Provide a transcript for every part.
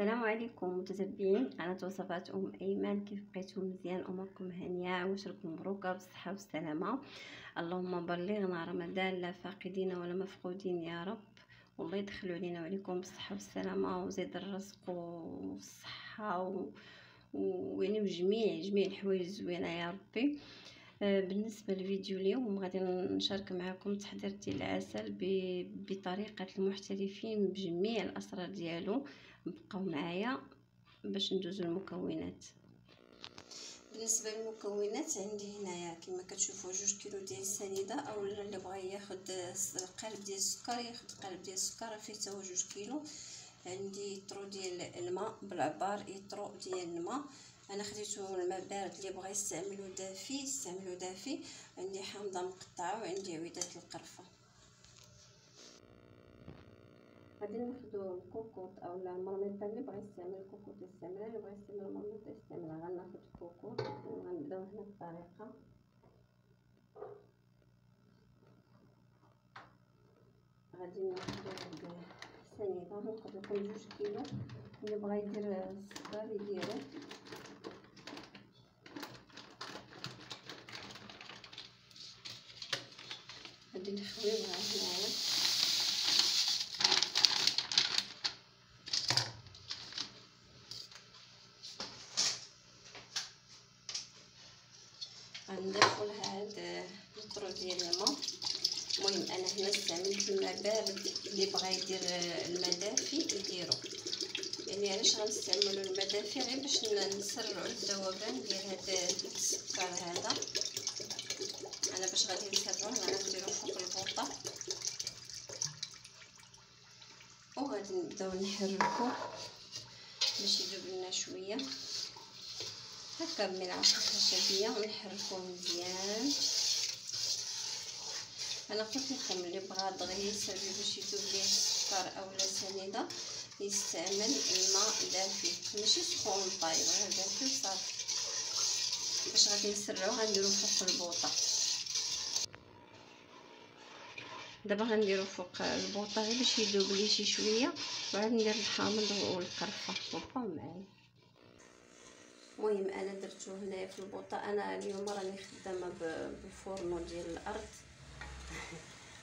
السلام عليكم متتبعين على وصفات ايمن. كيف بقيتم؟ مزيان؟ اموركم هانيه؟ واشركم مبروكه بالصحه والسلامه. اللهم بلغنا رمضان لا فاقدين ولا مفقودين يا رب، والله يدخلوا علينا وعليكم بالصحه والسلامه وزيد الرزق والصحه ويعني جميع الحوايج الزوينه يا ربي. بالنسبه للفيديو اليوم غادي نشارك معكم تحضير ديال العسل بطريقه المحترفين بجميع الاسرار ديالو. بقاو معايا باش ندوزو المكونات. بالنسبه للمكونات عندي هنايا كما كتشوفوا 2 كيلو ديال السنيده، او اللي بغى ياخذ قالب ديال السكر ياخذ قالب ديال السكر فيه حتى هو 2 كيلو. عندي طرو ديال الماء بالعبار، طرو ديال الماء. انا خديته الماء بارد، اللي بغى يستعملو دافي يستعملو دافي. عندي حامضه مقطعه وعندي عويدات القرفه. غادي ناخدو الكوكوط او المرميطه، اللي بغى يستعمل الكوكوط يستعملها، اللي بغى يستعمل المرميطه يستعملها. غناخد الكوكوط وغنبداو هنا بالطريقه. غادي ناخدو هاد السنيده، نقدر يكون 2 كيلو. اللي بغى يدير السكر يديرو. غادي نخويوها هنايا. غنضيفو لها هاد الطرو ديال الماء. المهم انا هنا استعملت الماء بارد، اللي بغى يدير الماء دافي يديرو. يعني علاش غنستعملوا الماء دافي؟ غير باش نسرعوا الذوبان ديال هذا السكر هذا. انا باش غادي نسرعوه غنديرو فوق البوطه وغادي نبداو نحركو باش يذوب لنا شويه هكا بملعقه خشبيه ونحركو مزيان. انا قلت لكم اللي بغى دغيا يسري باش يذوب ليه السكر اولا سنيده يستعمل الماء دافي، ماشي سخون طايب، غير دافي وصافي. باش غادي نسرعو غنديرو فوق البوطه. دابا غنديرو فوق البوطه غير باش يذوب ليه شي شويه، وعاد ندير الحامض والقرفه. بقاو معايا. المهم انا درتو هنايا في البوطه. انا اليوم راني خدامه بالفورنو ديال الارض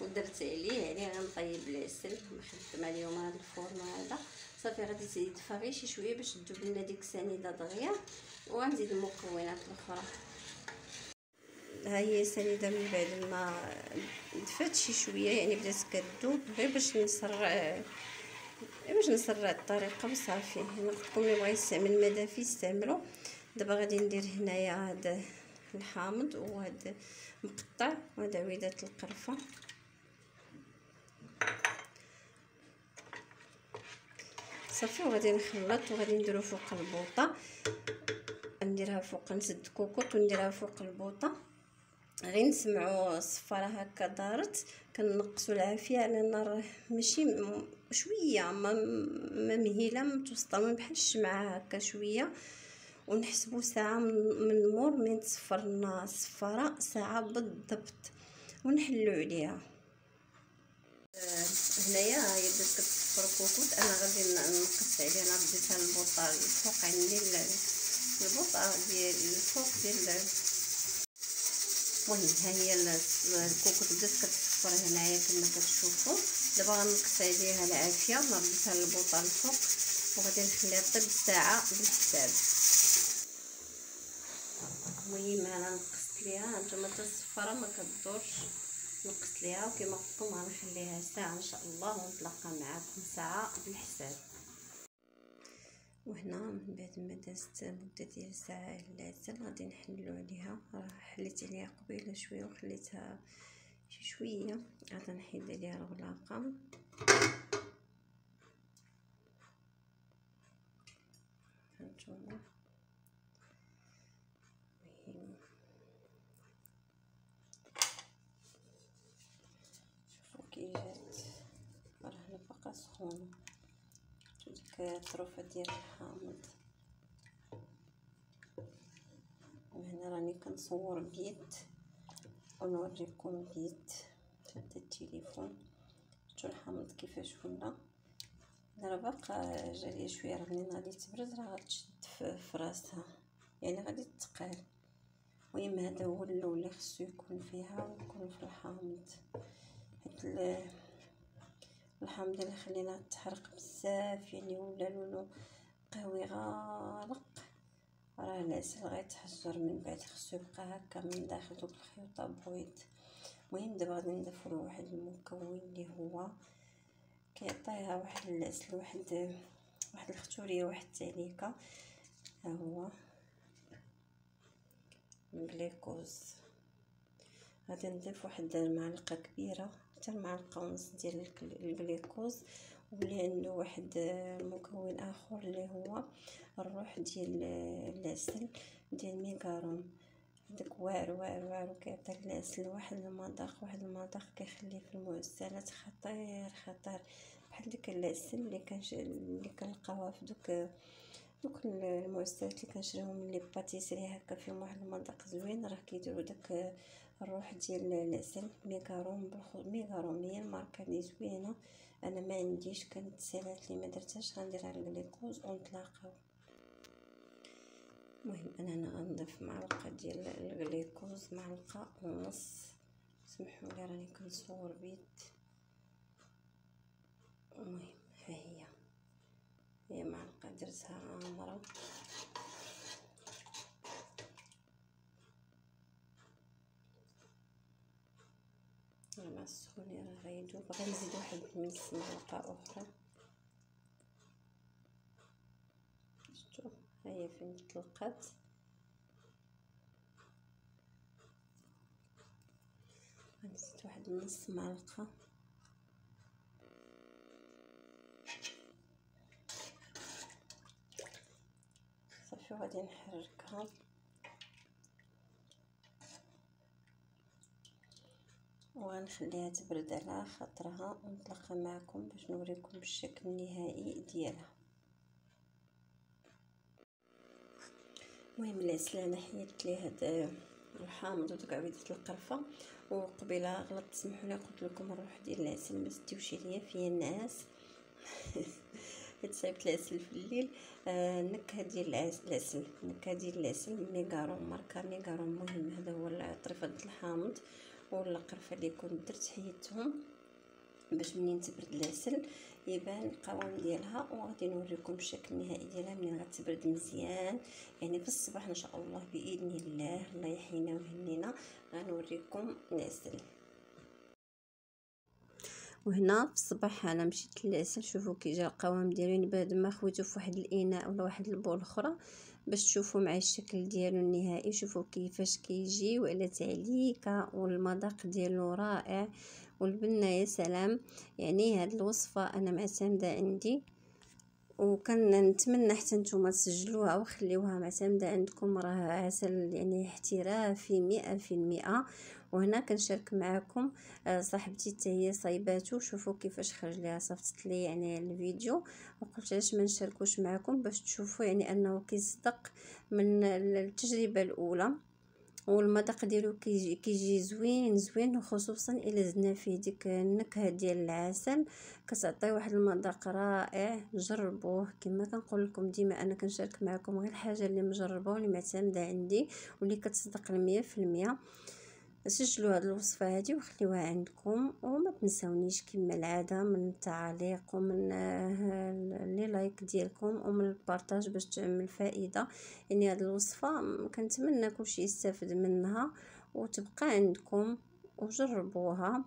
ودرت عليه غنطيب العسل. مخدمه اليوم هذا الفورنو هذا صافي. غادي يدفى غير شي شويه باش تذوب لنا ديك السنيده دغيا، وغنزيد المكونات الاخرى. ها هي السنيده من بعد ما دفات شي شويه، يعني بدات كتذوب، غير باش نسرع الطريقه وصافي. هنا قلت لكم اللي بغى يستعمل الماء دافي يستعملو. دابا غادي ندير هنايا هذا الحامض وهذا مقطع وهذا عويدات القرفه. صافي وغادي نخلط وغادي نديرو فوق البوطه. نديرها فوق، نسد كوكوط ونديرها فوق البوطه. غير نسمعوا الصفاره هكا دارت، كنقصوا العافيه على النار ماشي شويه، ما مهيله متوسطه، ما بحال الشمعه هكا شويه. ونحسبوا ساعه من مور من تصفر لنا الصفاره، ساعه بالضبط، ونحلو عليها. هنايا هي بدات كتصفر الكوكوط. انا غادي نقص عليها. انا بديتها البوطه الفوق، عندي البوطه ديال الفوق ديال. المهم ها هي الكوكوط بدات كتصفر هنايا كما كتشوفوا. دابا غنقص عليها العافيه. ما بديتها البوطه الفوق وغادي نخليها طيب ساعه بالحساب. المهم انا نقصت ليها، نتوما حتى الصفاره ما كدورش. نقصت ليها وكما قلت لكم غنخليها ساعه ان شاء الله، ونتلاقى معكم ساعه بالحساب. وهنا من بعد ما دازت مده ديال ساعه العسل غادي نحلو عليها. راه حليت عليها قبيله شويه وخليتها شي شويه. غادي نحيد عليها الغلاقه. هانتوما شوفوا كي جات، راه باقا سخونه. ديك الطروفه ديال الحامض. وهنا راني كنصور بيد ونوريكم بيد. شد التليفون شفتوا الحامض كيفاش ولا. دربق جالي شويه، راه منين غادي تبرد راه غتشد في راسها، يعني غادي تثقل. المهم هذا هو اللون اللي خصو يكون فيها ويكون في الحامض. هاد الحامض اللي خليناها تحرق بزاف يعني ولا لونو قوي غالق، راه العسل غيتحجر من بعد، خصو يبقى هكا من داخل دوك الخيوطه بويض. المهم دابا غادي نضيفو له واحد المكون اللي هو كيعطيها واحد العسل، واحد الختوريه، واحد التعليكه، ها هو الجليكوز. غادي نضيف واحد المعلقه كبيره حتى المعلقه ونص ديال الجليكوز. واللي عنده واحد مكون اخر اللي هو الروح ديال العسل ديال ميغارون، داك واعر واعر واعر، كيعطي العسل واحد المذاق كيخليه في المعسلات خطير خطير، بحال ديك العسل اللي كنلقاوها في دوك المعسلات اللي كنشريوهم من لي باتيسري هكا، فيهم واحد المذاق زوين. راه كيديروا داك الروح ديال العسل ميغارون هي الماركه اللي زوينه. انا ما عنديش، كانت سالات لي ما درتهاش، غنديرها الجليكوز ونتلاقاو. المهم انا غنضيف معلقه ديال الجليكوز، معلقه ونص، سمحوا لي راني كنصور بيد. المهم ها هي معلقه درتها عامره. مع السخونيه راه غيدوب. غنزيد واحد نص معلقه اخرى. شفتوا ها هي فين طلقات. غنزيد واحد نص معلقه. صافي غادي نحركها. وغنخليها تبرد على خاطرها ونتلاقى معكم باش نوريكم الشكل النهائي ديالها. المهم العسل انا حيدت ليه هاد الحامض ودوك عويدات القرفه، وقبيله غلطت سمحوا لي قلت لكم الروح ديال العسل ما تديوش عليا فيا النعاس حيت صايبت العسل في الليل. النكهه ديال العسل ميغارون، ماركه ميغارون. المهم هذا هو الطريفه ديال الحامض ولا القرفه اللي كنت درت، حيدتهم باش منين تبرد العسل يبان القوام ديالها. وغادي نوريكم الشكل النهائي ديالها منين غتبرد مزيان، يعني في الصباح ان شاء الله باذن الله يحيينا ويهنينا غنوريكم العسل. وهنا في الصباح انا مشيت للعسل، شوفوا كي جا القوام ديالو بعد ما خويته في واحد الاناء ولا واحد البول اخرى باش تشوفوا معايا الشكل ديالو النهائي. شوفوا كيفاش كيجي وعلى تعليكه، والمذاق ديالو رائع، والبنه يا سلام. يعني هاد الوصفه انا معتمده عندي، وكنتمنى حتى نتوما تسجلوها وخليوها معتمده عندكم. راه عسل يعني احترافي 100%. وهنا كنشارك معكم صاحبتي حتى هي صايباتو، شوفوا كيفاش خرج ليها، صيفطت لي يعني الفيديو وقلت علاش ما نشاركوش معكم باش تشوفوا يعني انه كيصدق من التجربه الاولى. والمذاق ديالو كيجي زوين وخصوصا الا زدنا فيه ديك النكهه ديال العسل كتعطي واحد المذاق رائع. جربوه كما كنقول لكم ديما، انا كنشارك معكم غير الحاجه اللي مجربه واللي معتمده عندي واللي كتصدق 100%. سجلوا هذه الوصفه هذه وخليوها عندكم، وما تنسونيش كما العاده من التعليق ومن لي لايك ديالكم ومن البارطاج باش تعمل فائده. يعني هذه الوصفه كنتمنى كلشي يستافد منها وتبقى عندكم، وجربوها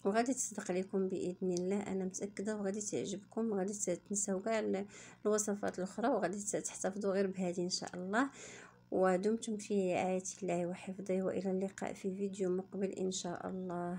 وغادي تصدق لكم باذن الله، انا متاكده وغادي تعجبكم. غادي تنساو كاع الوصفات الاخرى وغادي تحتفظوا غير بهذه ان شاء الله. ودمتم في رعاية الله وحفظه، وإلى اللقاء في فيديو مقبل إن شاء الله.